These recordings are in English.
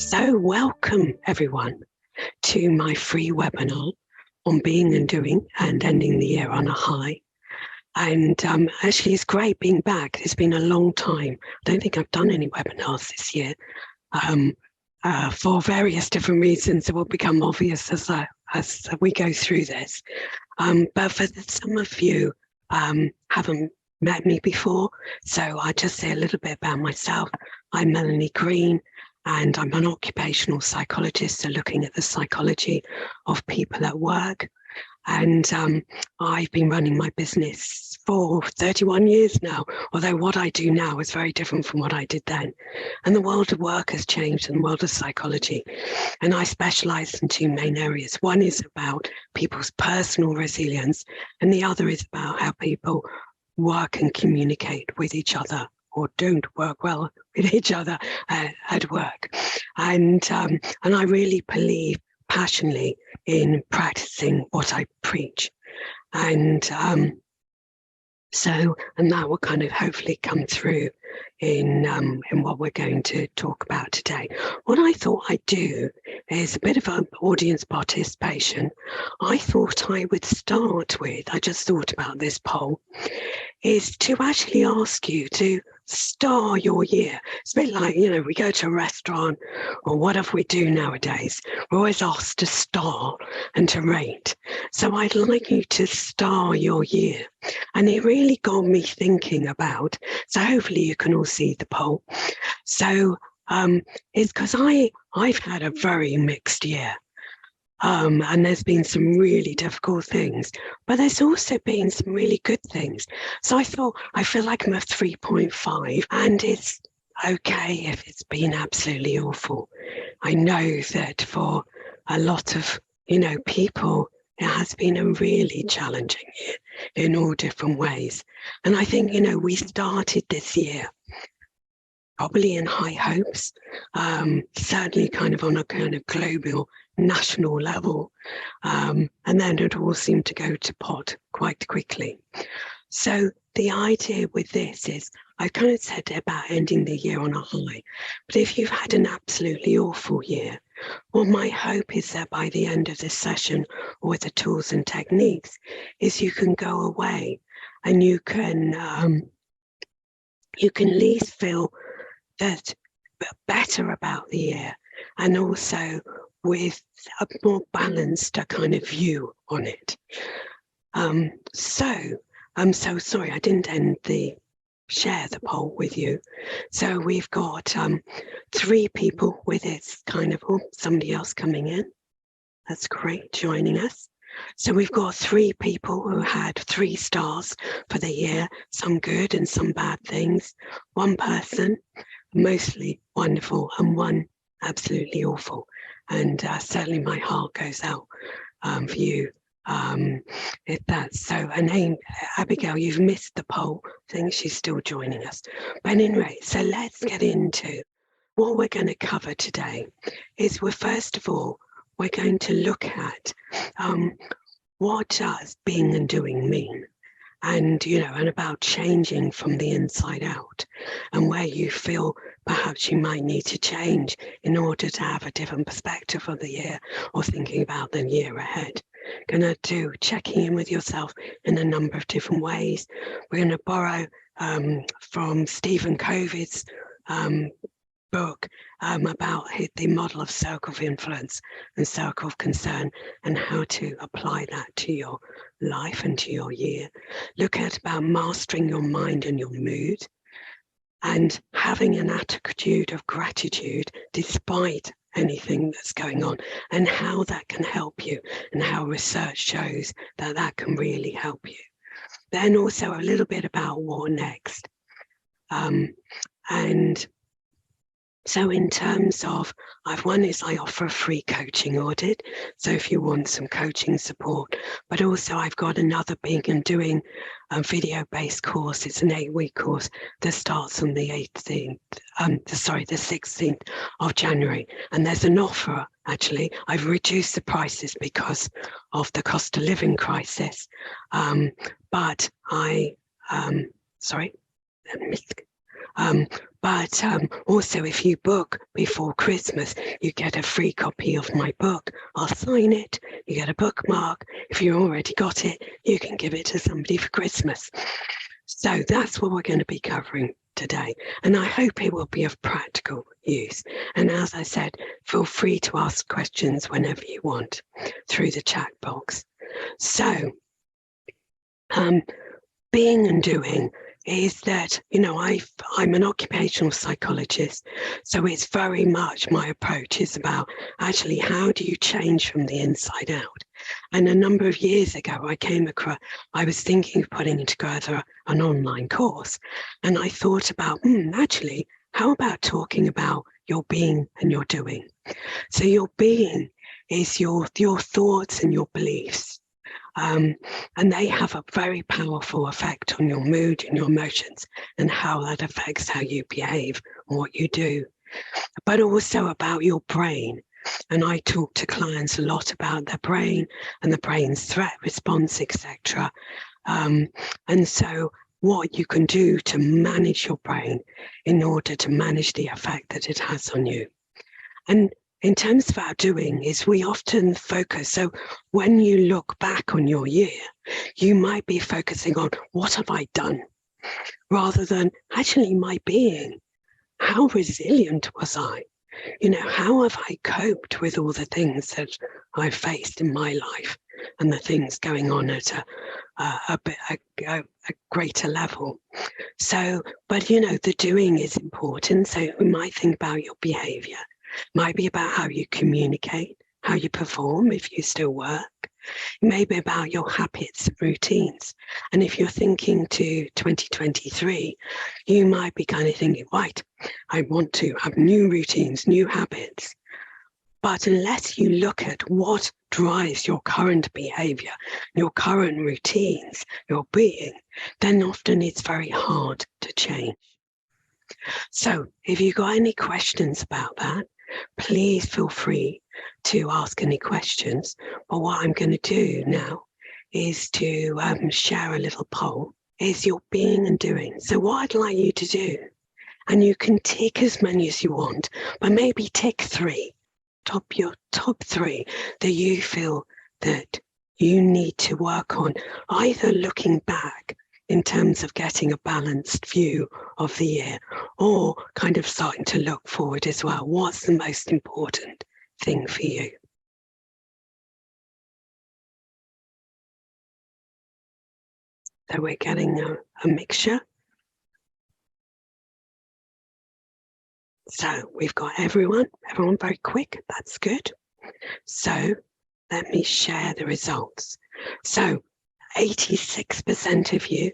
So welcome everyone to my free webinar on being and doing and ending the year on a high. And actually it's great being back. It's been a long time. I don't think I've done any webinars this year for various different reasons that will become obvious as we go through this. But for some of you haven't met me before, so I'll just say a little bit about myself. I'm Melanie Green, and I'm an occupational psychologist, so looking at the psychology of people at work. And I've been running my business for 31 years now, although what I do now is very different from what I did then. And the world of work has changed, and the world of psychology. And I specialize in two main areas. One is about people's personal resilience, and the other is about how people work and communicate with each other, or don't work well with each other at work. And I really believe passionately in practicing what I preach. And that will kind of hopefully come through in what we're going to talk about today. What I thought I'd do is a bit of an audience participation. I thought I would start with, I just thought about this poll, is to actually ask you to star your year. It's a bit like, you know, we go to a restaurant or whatever we do nowadays, we're always asked to star and to rate. So I'd like you to star your year. And it really got me thinking about, so hopefully you can all see the poll. So it's because I've had a very mixed year. And there's been some really difficult things, but there's also been some really good things. So I thought, I feel like I'm a 3.5, and it's okay if it's been absolutely awful. I know that for a lot of, people, it has been a really challenging year in all different ways. And I think, we started this year probably in high hopes, certainly kind of on a kind of global national level, and then it all seemed to go to pot quite quickly. So the idea with this is, I kind of said about ending the year on a high, but if you've had an absolutely awful year, well, my hope is that by the end of this session, or with the tools and techniques, is you can go away and you can at least feel that better about the year, and also with a more balanced kind of view on it. So I'm so sorry I didn't share the poll with you. So we've got 3 people with it's kind of, somebody else coming in. That's great, joining us. So we've got 3 people who had 3 stars for the year, some good and some bad things. 1 person, mostly wonderful, and 1 absolutely awful. And certainly my heart goes out for you if that's so. Her name, Abigail, you've missed the poll. I think she's still joining us. But anyway, so let's get into what we're going to cover today. Is first of all, we're going to look at what does being and doing mean? And, and about changing from the inside out, and where you feel perhaps you might need to change in order to have a different perspective of the year, or thinking about the year ahead. Going to do checking in with yourself in a number of different ways. We're going to borrow from Stephen Covey's book about the model of circle of influence and circle of concern, and how to apply that to your life and to your year. Look at about mastering your mind and your mood, and having an attitude of gratitude despite anything that's going on, and how that can help you, and how research shows that that can really help you. Then also a little bit about what next. And so in terms of, one is I offer a free coaching audit. So if you want some coaching support, but also I've got another being and doing a video-based course. It's an 8-week course that starts on the 16th of January. And there's an offer, actually. I've reduced the prices because of the cost of living crisis. But But also, if you book before Christmas, you get a free copy of my book. I'll sign it. You get a bookmark. If you already got it, you can give it to somebody for Christmas. So that's what we're going to be covering today. And I hope it will be of practical use. And as I said, feel free to ask questions whenever you want through the chat box. So, being and doing is that, you know, I'm an occupational psychologist, so it's very much my approach is about actually how do you change from the inside out. And a number of years ago, I was thinking of putting together an online course, and I thought about, actually, how about talking about your being and your doing? So your being is your thoughts and your beliefs. And they have a very powerful effect on your mood and your emotions and how that affects how you behave and what you do, but also about your brain. And I talk to clients a lot about their brain and the brain's threat response, etc. And so what you can do to manage your brain in order to manage the effect that it has on you. And in terms of our doing is we often focus. So when you look back on your year, you might be focusing on what have I done rather than actually my being. How resilient was I? You know, how have I coped with all the things that I've faced in my life and the things going on at a greater level? So, but you know, the doing is important. So we might think about your behavior. Might be about how you communicate, how you perform if you still work. It may be about your habits and routines. And if you're thinking to 2023, you might be kind of thinking, right, I want to have new routines, new habits. But unless you look at what drives your current behavior, your current routines, your being, then often it's very hard to change. So if you've got any questions about that, please feel free to ask any questions. But what I'm going to do now is to share a little poll, is your being and doing. So what I'd like you to do, and you can tick as many as you want, but maybe tick your top three that you feel that you need to work on, either looking back in terms of getting a balanced view of the year, or kind of starting to look forward as well. What's the most important thing for you? So we're getting a mixture. So we've got everyone very quick, that's good. So let me share the results. So 86% of you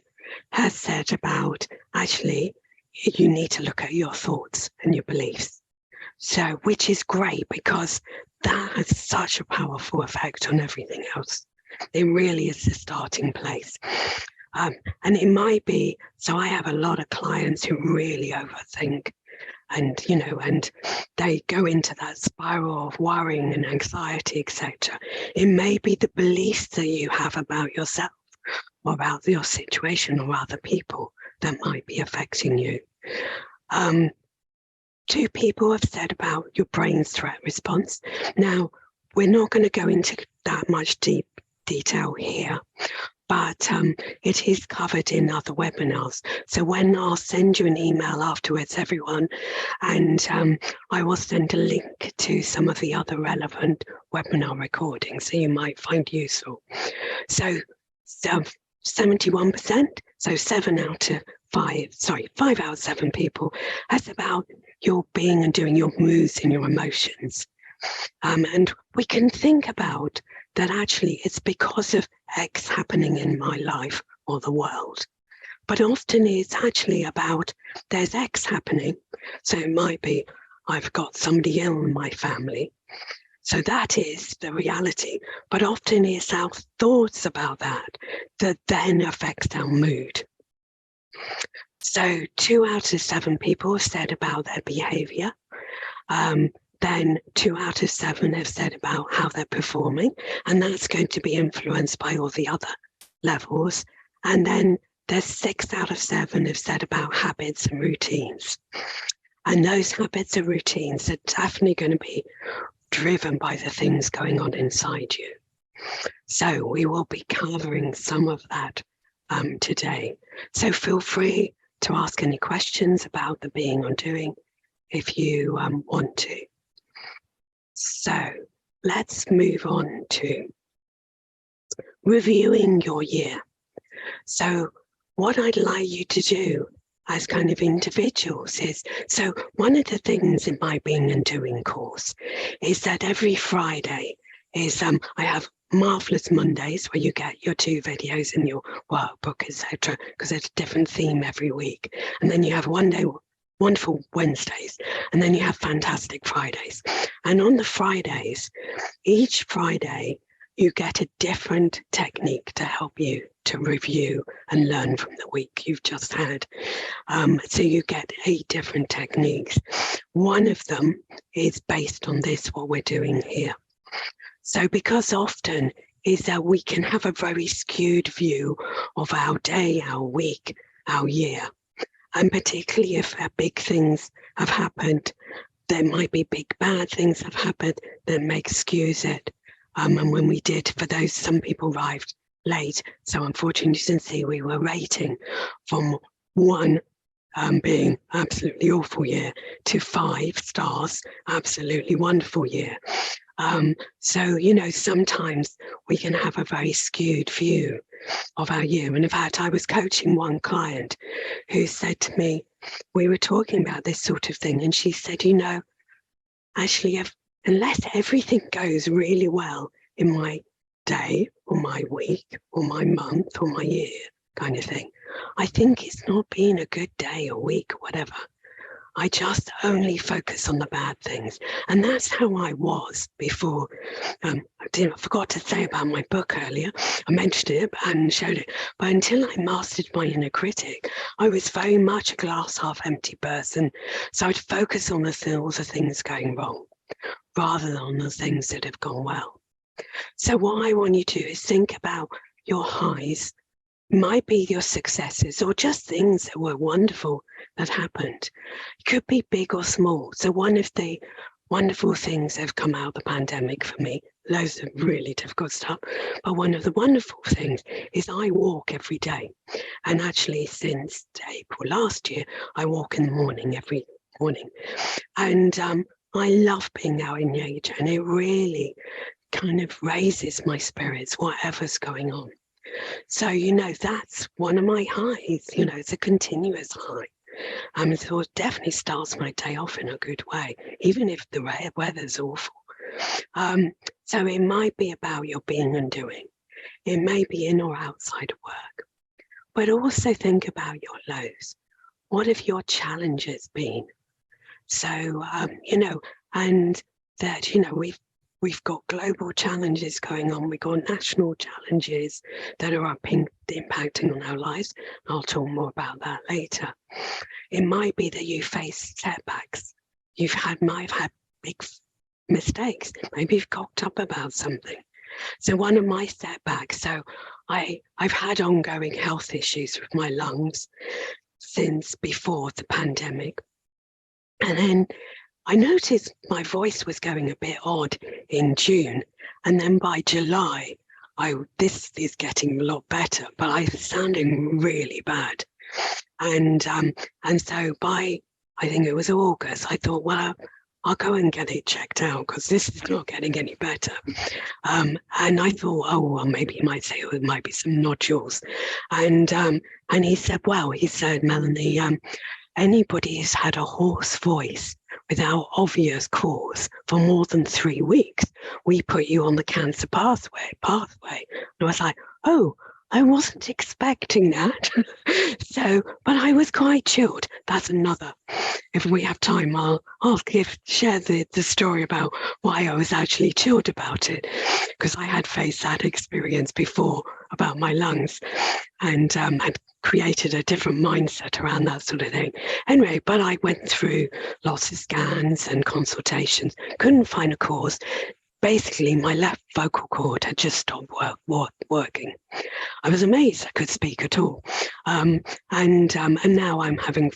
has said about actually you need to look at your thoughts and your beliefs. So, which is great because that has such a powerful effect on everything else. It really is the starting place. And it might be, so I have a lot of clients who really overthink and, you know, and they go into that spiral of worrying and anxiety, etc. It may be the beliefs that you have about yourself or about your situation or other people that might be affecting you. 2 people have said about your brain's threat response. Now, we're not going to go into that much deep detail here, but it is covered in other webinars. So when I'll send you an email afterwards, everyone, and I will send a link to some of the other relevant webinar recordings that you might find useful. So 71%, so 5 out of 7 people, has about your being and doing, your moods and your emotions. And we can think about that actually it's because of X happening in my life or the world. But often it's actually about there's X happening. So it might be I've got somebody ill in my family. So that is the reality. But often it's our thoughts about that that then affects our mood. So 2 out of 7 people have said about their behavior. Then 2 out of 7 have said about how they're performing, and that's going to be influenced by all the other levels. And then there's 6 out of 7 have said about habits and routines. And those habits and routines are definitely going to be driven by the things going on inside you. So we will be covering some of that today. So feel free to ask any questions about the being or doing if you want to. So let's move on to reviewing your year. So what I'd like you to do as kind of individuals is, so one of the things in my being and doing course is that every Friday is I have Marvelous Mondays where you get your 2 videos in your workbook, etc., because it's a different theme every week. And then you have Wonderful Wednesdays, and then you have Fantastic Fridays. And on the Fridays, each Friday, you get a different technique to help you to review and learn from the week you've just had. So you get 8 different techniques. One of them is based on this, what we're doing here. So because often is that we can have a very skewed view of our day, our week, our year. And particularly if big things have happened, there might be big bad things have happened that may excuse it. And when we did, for those, some people arrived late. So unfortunately, you can see we were rating from 1 being absolutely awful year to 5 stars, absolutely wonderful year. So, you know, sometimes we can have a very skewed view of our year. And in fact, I was coaching one client who said to me, we were talking about this sort of thing, and she said, you know, actually, unless everything goes really well in my day or my week or my month or my year kind of thing, I think it's not been a good day or week or whatever. I just only focus on the bad things. And that's how I was before. I forgot to say about my book earlier. I mentioned it and showed it. But until I mastered my inner critic, I was very much a glass half empty person. So I'd focus on the things going wrong rather than on the things that have gone well. So what I want you to do is think about your highs, might be your successes or just things that were wonderful that happened. It could be big or small. So one of the wonderful things that have come out of the pandemic for me, loads of really difficult stuff, but one of the wonderful things is I walk every day. And actually since April last year, I walk in the morning every morning. And I love being out in nature, and it really kind of raises my spirits, whatever's going on. So, you know, that's one of my highs, you know, it's a continuous high. So it definitely starts my day off in a good way, even if the weather's awful. So it might be about your being and doing. It may be in or outside of work. But also think about your lows. What have your challenges been? So, you know, and that, you know, we've got global challenges going on. We've got national challenges that are impacting on our lives. I'll talk more about that later. It might be that you face setbacks. Might have had big mistakes. Maybe you've cocked up about something. So one of my setbacks, so I've had ongoing health issues with my lungs since before the pandemic. And then I noticed my voice was going a bit odd in June, and then by July, this is getting a lot better, but I was sounding really bad. And so by, I think it was August, I thought, well, I'll go and get it checked out because this is not getting any better. And I thought, oh, well, maybe you might say it might be some nodules. And he said, Melanie, anybody who's had a hoarse voice without obvious cause for more than 3 weeks, we put you on the cancer pathway. And I was like, oh, I wasn't expecting that. But I was quite chilled. That's another. If we have time, I'll share the story about why I was actually chilled about it, because I had faced that experience before about my lungs and had created a different mindset around that sort of thing. Anyway, but I went through lots of scans and consultations, couldn't find a cause. Basically, my left vocal cord had just stopped working. I was amazed I could speak at all. And now I'm having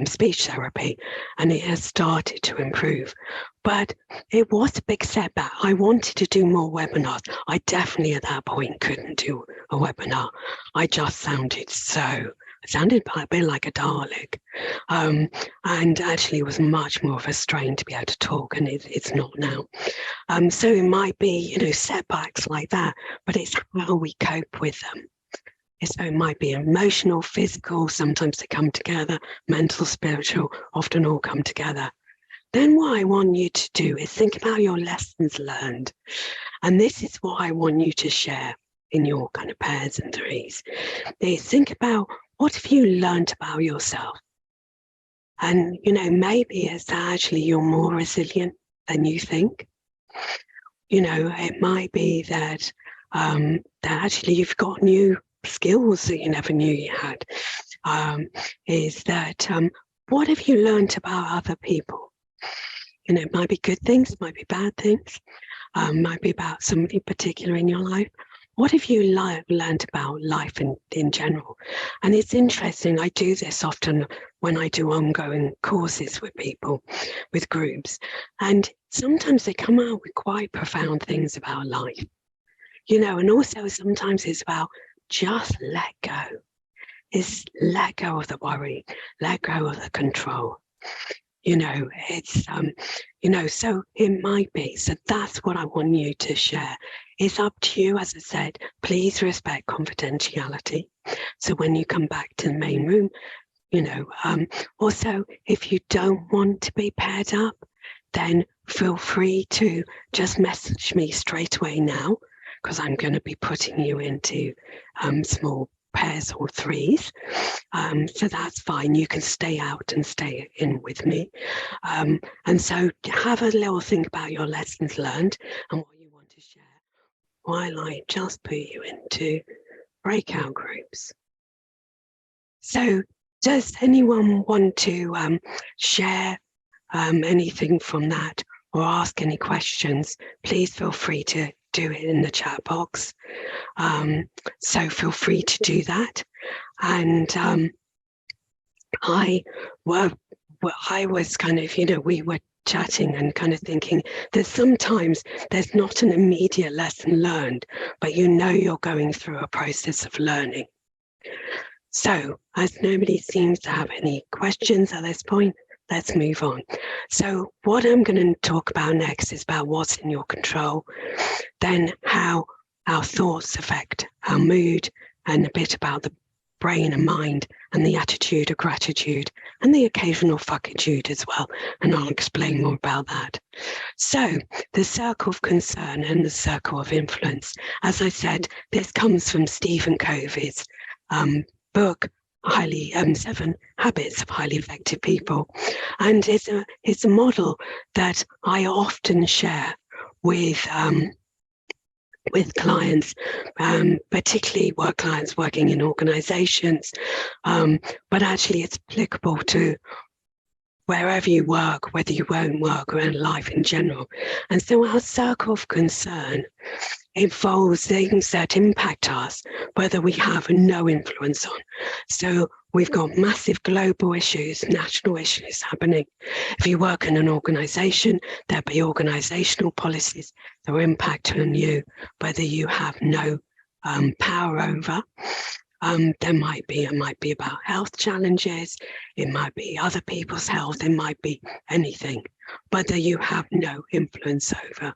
speech therapy, and it has started to improve. But it was a big setback. I wanted to do more webinars. I definitely at that point couldn't do a webinar. I just sounded a bit like a Dalek, and actually it was much more of a strain to be able to talk, and it's not now. So it might be, setbacks like that, but it's how we cope with them. So it might be emotional, physical, sometimes they come together, mental, spiritual, often all come together. Then what I want you to do is think about your lessons learned. And this is what I want you to share in your kind of pairs and threes. Is think about, what have you learned about yourself? And, maybe it's actually you're more resilient than you think. It might be that, that actually you've got new skills that you never knew you had. Is that what have you learned about other people? It might be good things, might be bad things, might be about somebody particular in your life. What have you learned about life in general? And it's interesting, I do this often when I do ongoing courses with people, with groups, and sometimes they come out with quite profound things about life, and also sometimes it's about just let go. Is let go of the worry, let go of the control. It's so it might be. So that's what I want you to share. It's up to you. As I said, please respect confidentiality. So when you come back to the main room, also if you don't want to be paired up, then feel free to just message me straight away now, because I'm going to be putting you into small pairs or threes. So that's fine. You can stay out and stay in with me. And so have a little think about your lessons learned and what you want to share while I just put you into breakout groups. So does anyone want to share anything from that or ask any questions? Please feel free to do it in the chat box. So feel free to do that. And I was kind of, we were chatting and kind of thinking that sometimes there's not an immediate lesson learned, but you're going through a process of learning. So as nobody seems to have any questions at this point, let's move on. So what I'm going to talk about next is about what's in your control, then how our thoughts affect our mood, and a bit about the brain and mind and the attitude of gratitude and the occasional fuckitude as well. And I'll explain more about that. So the circle of concern and the circle of influence. As I said, this comes from Stephen Covey's book, 7 Habits of Highly Effective People. And it's a model that I often share with clients, particularly clients working in organizations, but actually it's applicable to wherever you work, whether you won't work, or in life in general. And so our circle of concern involves things that impact us, whether we have no influence on. So we've got massive global issues, national issues happening. If you work in an organization, there'll be organizational policies that will impact on you, whether you have no power over. It might be about health challenges, it might be other people's health, it might be anything, whether you have no influence over.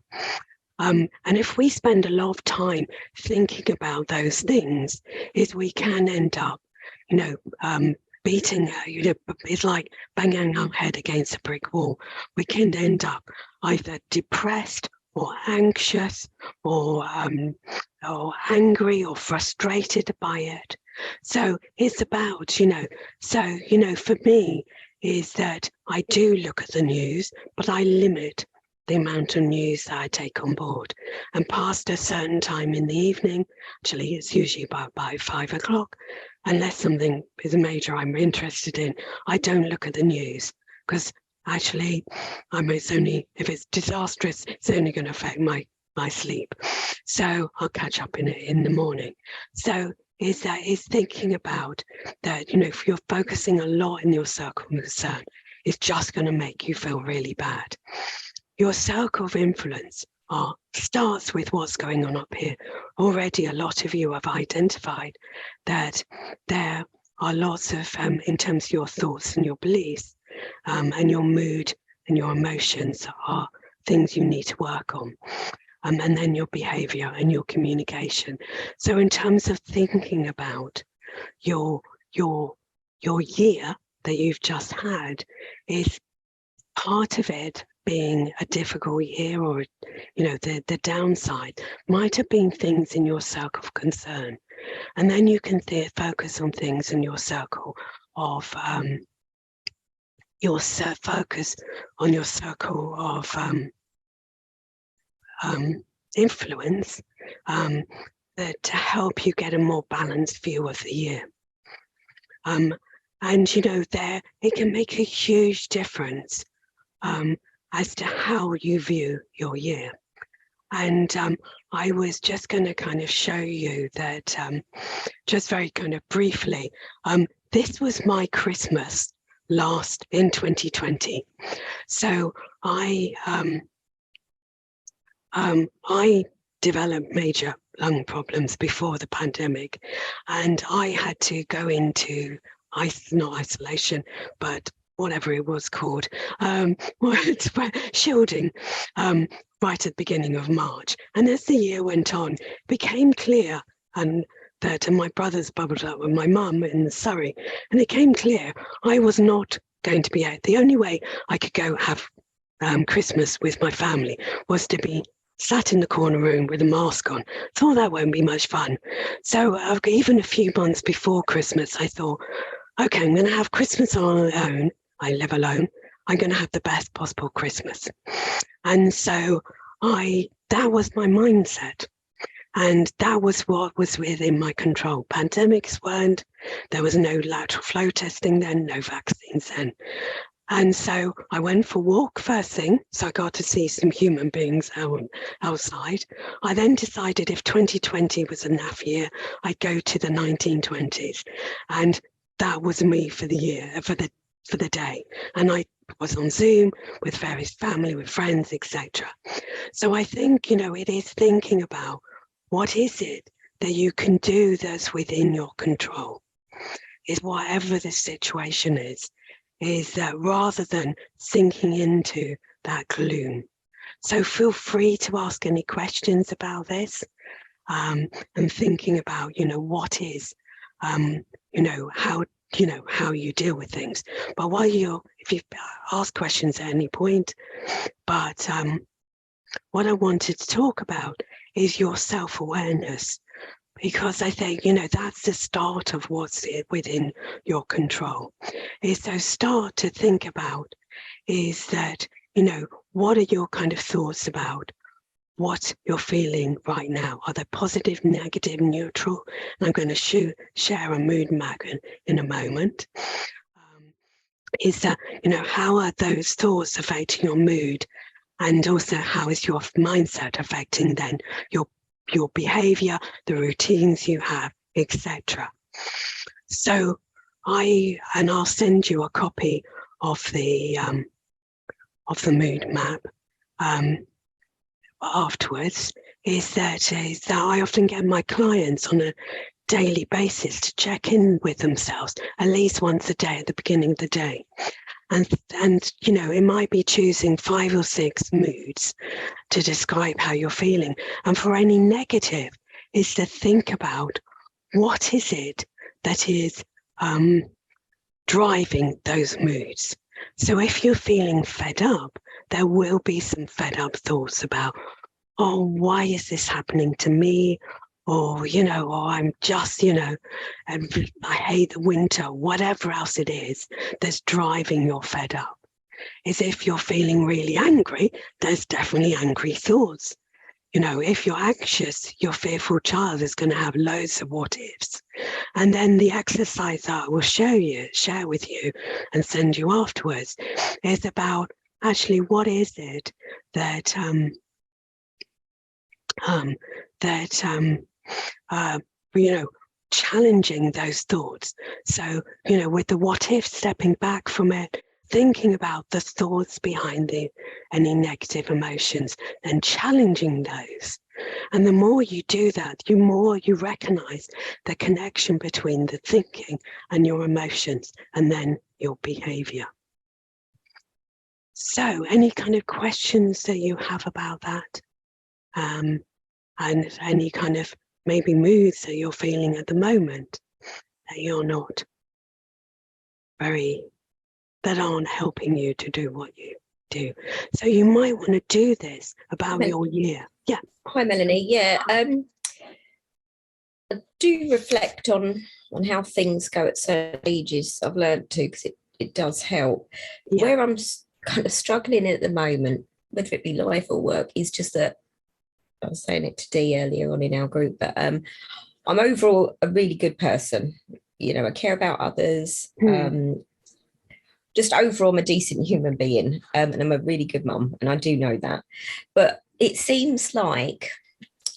And if we spend a lot of time thinking about those things, is we can end up, beating, it's like banging our head against a brick wall. We can end up either depressed or anxious or angry or frustrated by it. So it's about, for me is that I do look at the news, but I limit the amount of news that I take on board. And past a certain time in the evening, actually it's usually about 5 o'clock, unless something is major I'm interested in, I don't look at the news, because actually if it's disastrous, it's only going to affect my my sleep. So I'll catch up in the morning. So is thinking about that, if you're focusing a lot in your circle of concern, it's just going to make you feel really bad. Your circle of influence starts with what's going on up here. Already a lot of you have identified that there are lots of, in terms of your thoughts and your beliefs, and your mood and your emotions are things you need to work on. And then your behavior and your communication. So in terms of thinking about your year that you've just had, is part of it being a difficult year, or the downside might have been things in your circle of concern, and then you can focus on things in your circle of focus on your circle of influence, to help you get a more balanced view of the year. And there it can make a huge difference as to how you view your year. And I was just going to kind of show you that, just very kind of briefly, this was my Christmas last in 2020. So I developed major lung problems before the pandemic, and I had to go into not isolation, but whatever it was called, shielding, right at the beginning of March. And as the year went on, it became clear, and my brothers bubbled up with my mum in Surrey, and it became clear I was not going to be out. The only way I could go have Christmas with my family was to be sat in the corner room with a mask on. Thought that won't be much fun. So even a few months before Christmas, I thought, okay, I'm going to have Christmas on my own. I live alone. I'm going to have the best possible Christmas. And so that was my mindset. And that was what was within my control. Pandemics weren't. There was no lateral flow testing then, no vaccines then. And so I went for a walk first thing, so I got to see some human beings outside. I then decided if 2020 was a naff year, I'd go to the 1920s. And that was me for the year, for the day. And I was on Zoom with various family, with friends, etc. So I think, it is thinking about what is it that you can do that's within your control, is whatever the situation is that rather than sinking into that gloom. So feel free to ask any questions about this, and thinking about, what is, how you deal with things. But if you ask questions at any point, but what I wanted to talk about is your self-awareness, because I think, that's the start of what's within your control. Is so start to think about is that, what are your kind of thoughts about what you're feeling right now? Are they positive, negative, neutral? And I'm going to share a mood map in a moment. Is that, how are those thoughts affecting your mood? And also, how is your mindset affecting then your behavior, the routines you have, etc. So I'll send you a copy of the mood map afterwards. Is that I often get my clients on a daily basis to check in with themselves at least once a day at the beginning of the day. And it might be choosing 5 or 6 moods to describe how you're feeling. And for any negative is to think about what is it that is driving those moods. So if you're feeling fed up, there will be some fed up thoughts about, oh, why is this happening to me? Or, or I'm just, and I hate the winter, whatever else it is that's driving your fed up. Is if you're feeling really angry, there's definitely angry thoughts. If you're anxious, your fearful child is going to have loads of what ifs. And then the exercise that I will share with you and send you afterwards is about actually what is it that that you know, challenging those thoughts. So, you know, with the what if, stepping back from it, thinking about the thoughts behind any negative emotions, and challenging those. And the more you do that, the more you recognize the connection between the thinking and your emotions, and then your behavior. So, any kind of questions that you have about that? And any kind of maybe moods that you're feeling at the moment that you're not that aren't helping you to do what you do. So you might want to do this about your year. Yeah. Hi, Melanie. Yeah. I do reflect on how things go at certain ages. I've learned to, because it does help. Yeah. Where I'm kind of struggling at the moment, whether it be life or work, is just that I was saying it to Dee earlier on in our group, but I'm overall a really good person. You know, I care about others. Just overall, I'm a decent human being, and I'm a really good mum, and I do know that. But it seems like,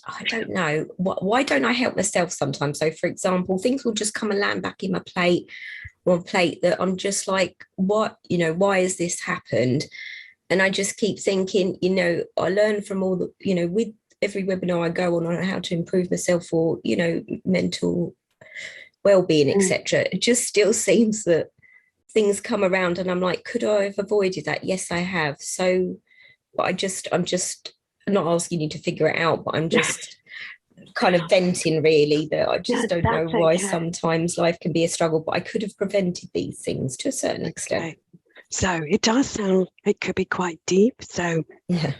I don't know, why don't I help myself sometimes? So, for example, things will just come and land back in my plate, one plate, that I'm just like, what, you know, why has this happened? And I just keep thinking, you know, I learn from all the, you know, with every webinar I go on how to improve myself, or, you know, mental well-being, etc. It just still seems that things come around and I'm like, could I have avoided that? Yes, I have. So, but I'm just not asking you to figure it out, but I'm just kind of venting, really, that I just don't know why sometimes life can be a struggle, but I could have prevented these things to a certain extent. So it does sound, it could be quite deep. So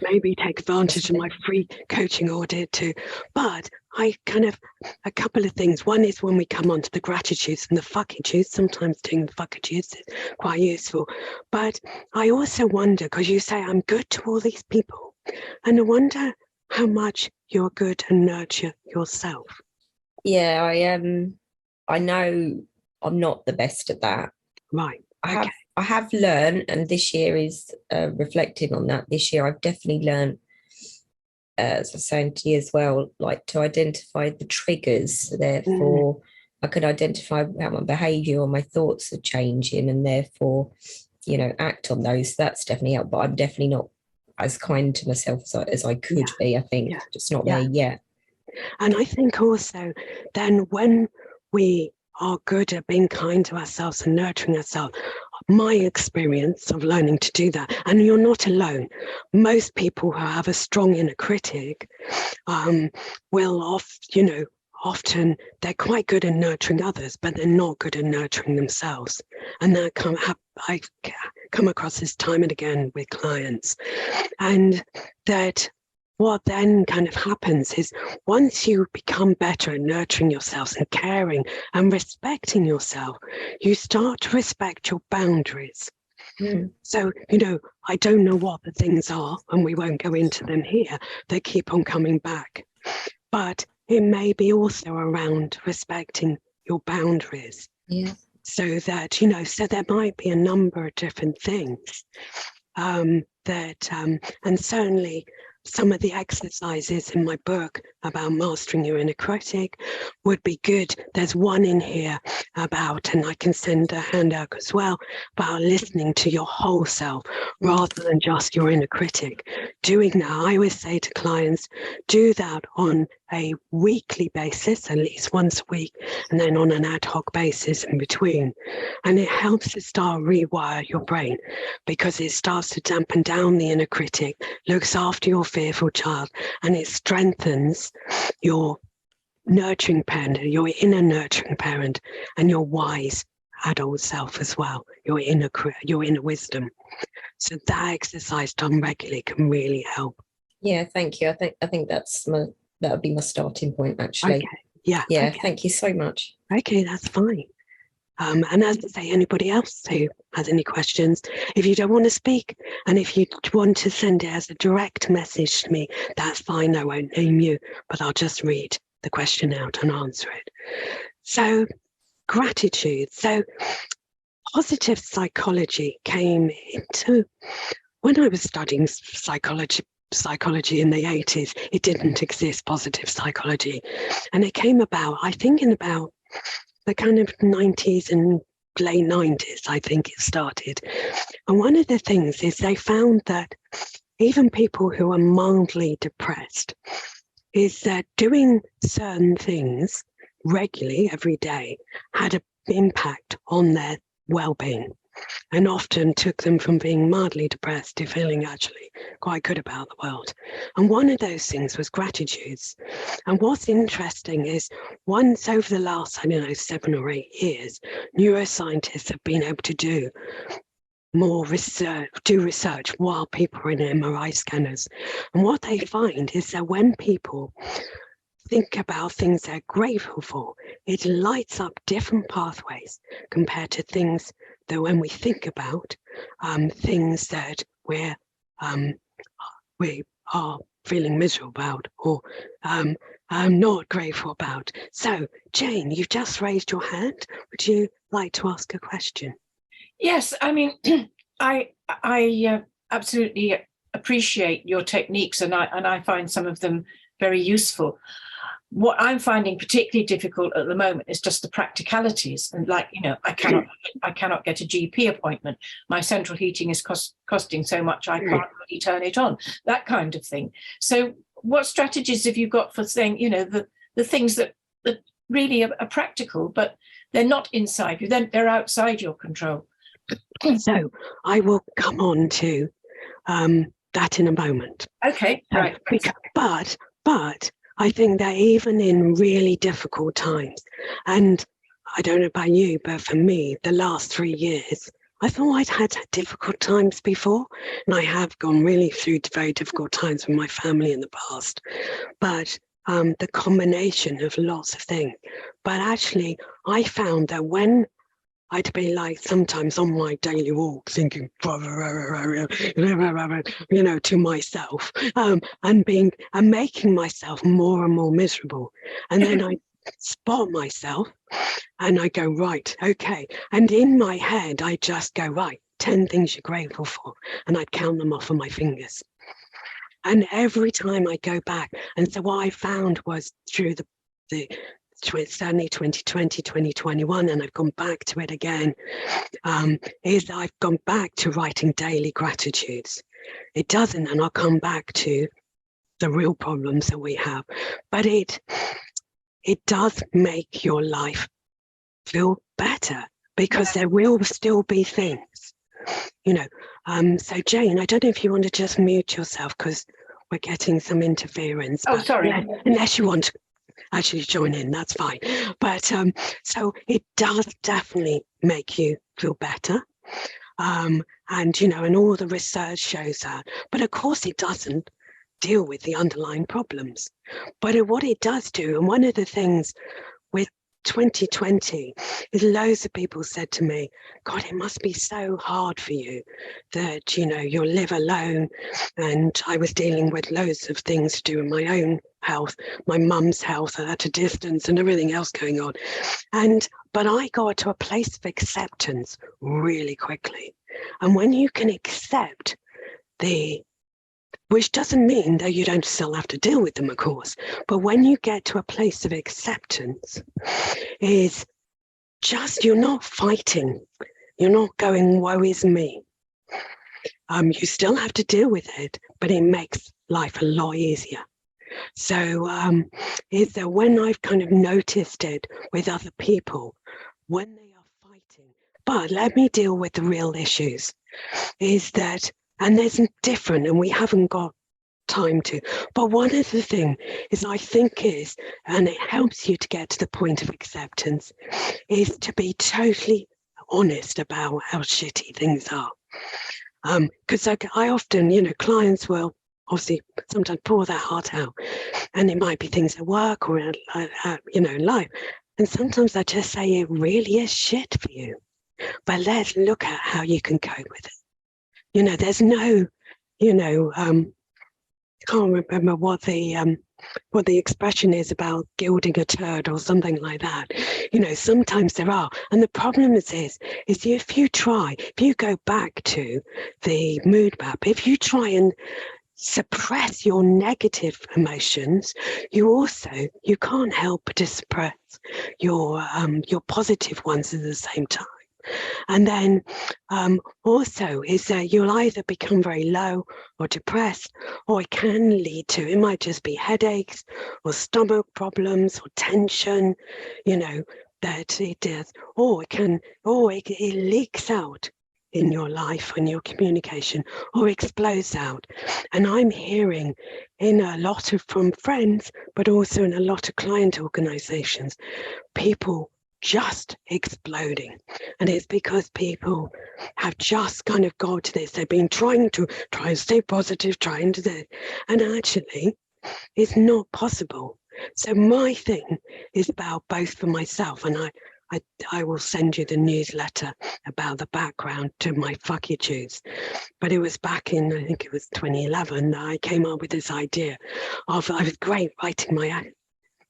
maybe take advantage of my free coaching audit too. But I kind of, a couple of things. One is when we come onto the gratitudes and the fuckitudes, sometimes doing the fuckitudes is quite useful. But I also wonder, because you say I'm good to all these people, and I wonder how much you're good and nurture yourself. Yeah, I know I'm not the best at that. Right. I have learned, and this year is reflecting on that. This year I've definitely learned, as I was saying to you as well, like to identify the triggers. Therefore, I could identify how my behaviour or my thoughts are changing, and therefore, you know, act on those. That's definitely helped, but I'm definitely not as kind to myself as I could be. I think just not there yet. And I think also then when we are good at being kind to ourselves and nurturing ourselves, my experience of learning to do that, and you're not alone, most people who have a strong inner critic will often they're quite good at nurturing others, but they're not good at nurturing themselves. And that I come across this time and again with clients. And that what then kind of happens is once you become better at nurturing yourselves and caring and respecting yourself, you start to respect your boundaries. So, you know, I don't know what the things are, and we won't go into them here. They keep on coming back. But it may be also around respecting your boundaries. Yeah. So that, you know, so there might be a number of different things and certainly some of the exercises in my book about mastering your inner critic would be good. There's one in here about, and I can send a handout as well, about listening to your whole self rather than just your inner critic. Doing that, I always say to clients, do that on a weekly basis, at least once a week, and then on an ad hoc basis in between. And it helps to start rewire your brain because it starts to dampen down the inner critic, looks after your fearful child, and it strengthens your nurturing parent, your inner nurturing parent, and your wise adult self as well, your inner wisdom. So that exercise done regularly can really help. Yeah, thank you. I think that would be my starting point, actually. Okay. Yeah. Okay. Thank you so much. Okay, that's fine. And as I say, anybody else who has any questions, if you don't want to speak, and if you want to send it as a direct message to me, that's fine. I won't name you, but I'll just read the question out and answer it. So, gratitude. So, positive psychology came into when I was studying psychology psychology in the 80s. It didn't exist, positive psychology. And it came about, I think, in about the kind of 90s and late 90s, I think it started. And one of the things is they found that even people who are mildly depressed, is that doing certain things regularly every day had an impact on their well-being, and often took them from being mildly depressed to feeling actually quite good about the world. And one of those things was gratitudes. And what's interesting is once over the last, 7 or 8 years, neuroscientists have been able to do more research while people are in MRI scanners. And what they find is that when people think about things they're grateful for, it lights up different pathways compared to things that when we think about things that we are feeling miserable about or not grateful about. So, Jane, you've just raised your hand. Would you like to ask a question? Yes, I mean, I absolutely appreciate your techniques, and I find some of them very useful. What I'm finding particularly difficult at the moment is just the practicalities, and I cannot get a GP appointment. My central heating is costing so much I can't really turn it on. That kind of thing. So, what strategies have you got for saying, the things that really are practical, but they're not inside you, then they're outside your control? So I will come on to that in a moment. Okay, right. But I think that even in really difficult times, and I don't know about you, but for me, the last 3 years, I thought I'd had difficult times before, and I have gone really through very difficult times with my family in the past. But the combination of lots of things. But actually, I found that when I'd be like sometimes on my daily walk thinking, to myself, and making myself more and more miserable. And then I spot myself and I go, right, okay. And in my head, I just go, right, 10 things you're grateful for. And I'd count them off on my fingers. And every time I go back, and so what I found was through certainly 2020, 2021, and I've gone back to it again, is I've gone back to writing daily gratitudes. It doesn't, and I'll come back to the real problems that we have, but it does make your life feel better, because there will still be things, so Jane, I don't know if you want to just mute yourself because we're getting some interference. Oh, sorry. Unless you want to actually join in, that's fine. But so it does definitely make you feel better. And all the research shows that. But of course it doesn't deal with the underlying problems. But what it does do, and one of the things with 2020 is loads of people said to me, God, it must be so hard for you that, you live alone. And I was dealing with loads of things to do with my own health, my mum's health at a distance and everything else going on. But I got to a place of acceptance really quickly. And when you can accept which doesn't mean that you don't still have to deal with them, of course, but when you get to a place of acceptance, is just, you're not fighting, you're not going, woe is me. You still have to deal with it, but it makes life a lot easier. So is that when I've kind of noticed it with other people, when they are fighting, but let me deal with the real issues, is that, and there's different, and we haven't got time to, but one of the things is, I think is, and it helps you to get to the point of acceptance, is to be totally honest about how shitty things are. Because I often, clients will obviously sometimes pour their heart out, and it might be things at work or in life, and sometimes I just say it really is shit for you, but let's look at how you can cope with it. There's no, I can't remember what the expression is about gilding a turd or something like that. Sometimes there are. And the problem is if you go back to the mood map, if you try and suppress your negative emotions, you can't help but to suppress your positive ones at the same time. And then also is that you'll either become very low or depressed, or it can lead to, it might just be headaches or stomach problems or tension, that it does, or it leaks out in your life and your communication, or explodes out. And I'm hearing in a lot of, from friends, but also in a lot of client organizations, people just exploding. And it's because people have just kind of got to this. They've been trying to stay positive, trying to do, and actually it's not possible. So my thing is about both for myself, and I will send you the newsletter about the background to my kittudes. But it was back in, I think it was 2011, that I came up with this idea of, I was great writing my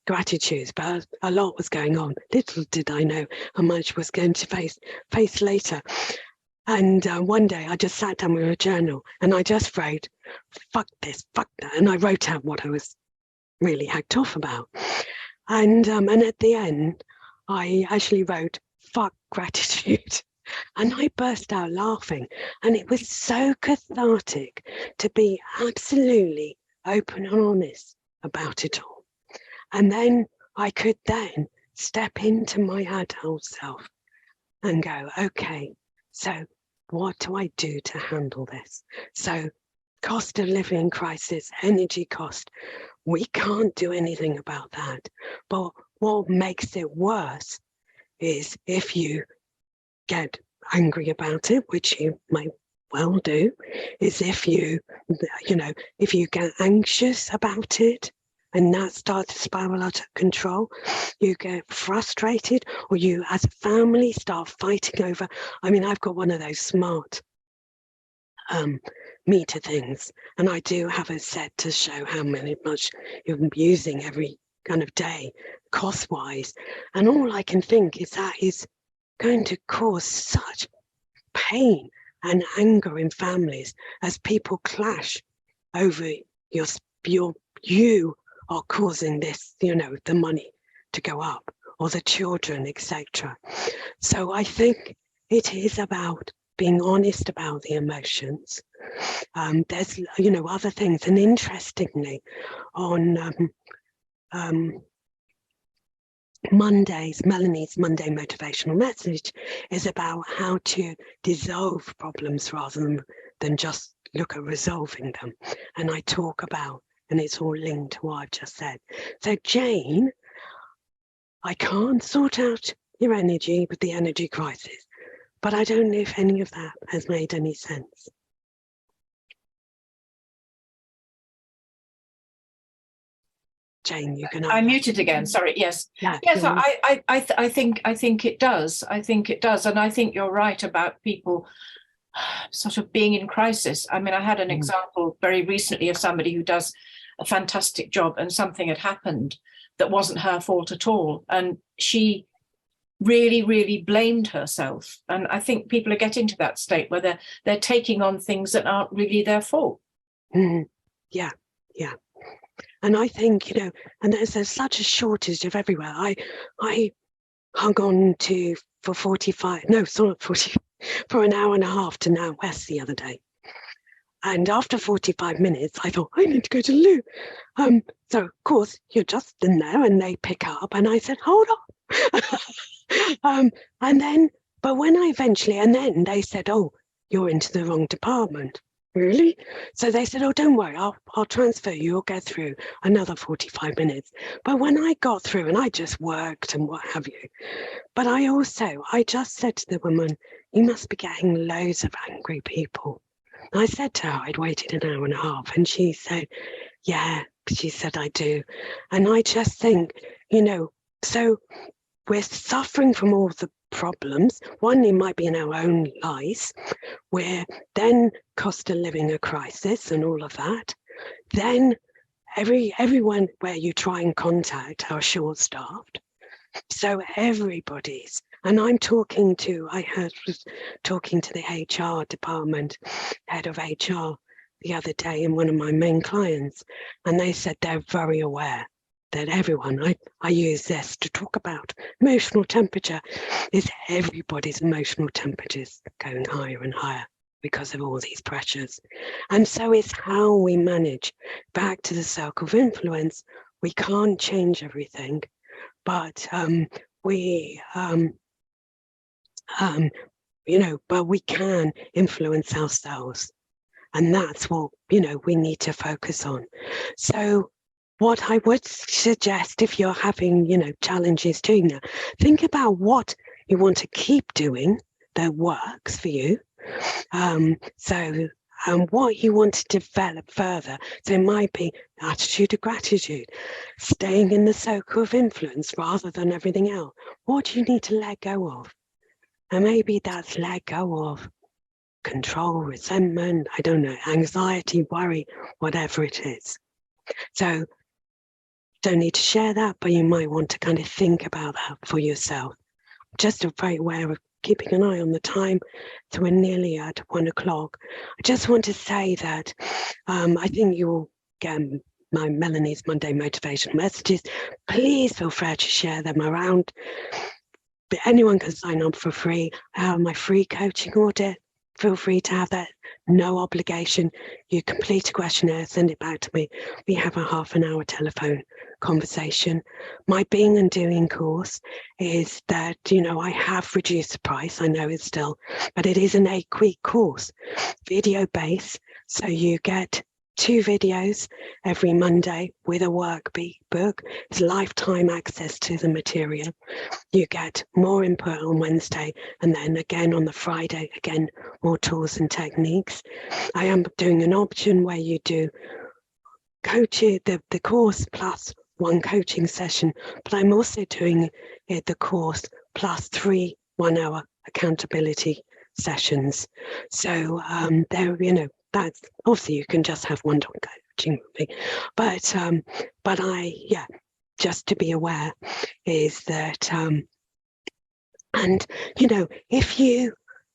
gratitudes, but a lot was going on. Little did I know how much was going to face later. And one day I just sat down with a journal and I just wrote, fuck this, fuck that. And I wrote out what I was really hacked off about. And at the end, I actually wrote, fuck gratitude. And I burst out laughing. And it was so cathartic to be absolutely open and honest about it all. And then I could then step into my adult self and go, okay, so what do I do to handle this? So cost of living crisis, energy cost, we can't do anything about that. But what makes it worse is if you get angry about it, which you might well do, is if you get anxious about it and that starts to spiral out of control, you get frustrated, or you as a family start fighting over, I've got one of those smart meter things, and I do have a set to show how much you're using every kind of day, cost-wise. And all I can think is that is going to cause such pain and anger in families as people clash over you are causing this, the money to go up, or the children, etc. So I think it is about being honest about the emotions. There's, other things. And interestingly, on Mondays, Melanie's Monday Motivational Message is about how to dissolve problems rather than just look at resolving them. And I talk about, and it's all linked to what I've just said. So Jane, I can't sort out your energy with the energy crisis, but I don't know if any of that has made any sense. Jane, you can. I'm muted again. Sorry. Yes. Yeah, yes. I think it does. I think it does, and I think you're right about people sort of being in crisis. I had an example very recently of somebody who does a fantastic job, and something had happened that wasn't her fault at all, and she really, really blamed herself. And I think people are getting to that state where they're taking on things that aren't really their fault. Yeah. And I think, and there's such a shortage of everywhere. I hung on to for an hour and a half to Now West the other day. And after 45 minutes, I thought, I need to go to the loo. So, of course, you're just in there and they pick up. And I said, hold on. But when I eventually, and then they said, oh, you're into the wrong department. Really? So they said, oh, don't worry, I'll transfer you, you'll get through another 45 minutes. But when I got through, and I just worked and what have you, but I just said to the woman, you must be getting loads of angry people. And I said to her, I'd waited an hour and a half, and she said, yeah, she said, I do. And I just think, so we're suffering from all the problems. One, it might be in our own lives, where then cost of living a crisis and all of that. Then everyone where you try and contact are short-staffed. So everybody's, and I was talking to the HR department, head of HR, the other day in one of my main clients, and they said they're very aware that everyone, I use this to talk about emotional temperature, is everybody's emotional temperatures going higher and higher because of all these pressures. And so it's how we manage. Back to the circle of influence, we can't change everything, but but we can influence ourselves. And that's what, we need to focus on. So what I would suggest, if you're having, challenges doing that, think about what you want to keep doing that works for you. What you want to develop further. So it might be attitude of gratitude, staying in the circle of influence rather than everything else. What do you need to let go of? And maybe that's let go of control, resentment, I don't know, anxiety, worry, whatever it is. So don't need to share that, but you might want to kind of think about that for yourself. Just a very aware of keeping an eye on the time. So we're nearly at 1 o'clock. I just want to say that I think you will get my Melanie's Monday motivational messages. Please feel free to share them around. But anyone can sign up for free. I have my free coaching audit. Feel free to have that, no obligation. You complete a questionnaire, send it back to me. We have a half an hour telephone conversation. My Being and Doing course is that, I have reduced the price. I know it's still, but it is an 8-week course, video based. So you get 2 videos every Monday with a workbook. It's lifetime access to the material. You get more input on Wednesday, and then again on the Friday, again, more tools and techniques. I am doing an option where you do coaching, the course plus 1 coaching session, but I'm also doing the course plus 3 1-hour accountability sessions. So that's obviously you can just have one-to-one coaching with me, but just to be aware is that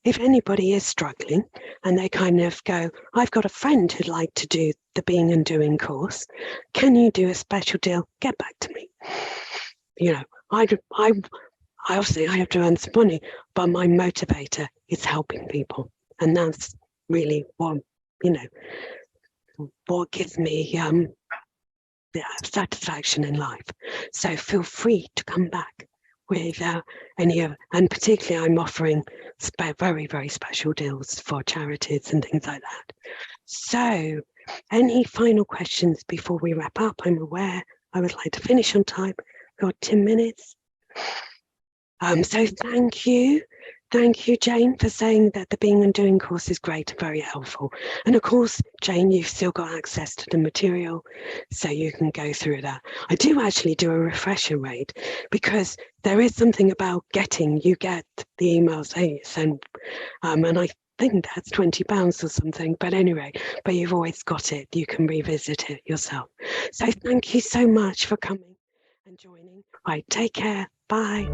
if anybody is struggling and they kind of go, I've got a friend who'd like to do the Being and Doing course, can you do a special deal? Get back to me. I obviously I have to earn some money, but my motivator is helping people, and that's really what gives me the satisfaction in life. So feel free to come back with any of, and particularly I'm offering very, very special deals for charities and things like that. So any final questions before we wrap up? I'm aware I would like to finish on time. We've got 10 minutes. So thank you. Thank you, Jane, for saying that the Being and Doing course is great and very helpful. And of course, Jane, you've still got access to the material, so you can go through that. I do actually do a refresher rate, because there is something about you get the emails they send, and I think that's £20 or something, but anyway, but you've always got it. You can revisit it yourself. So thank you so much for coming and joining. Right, take care. Bye.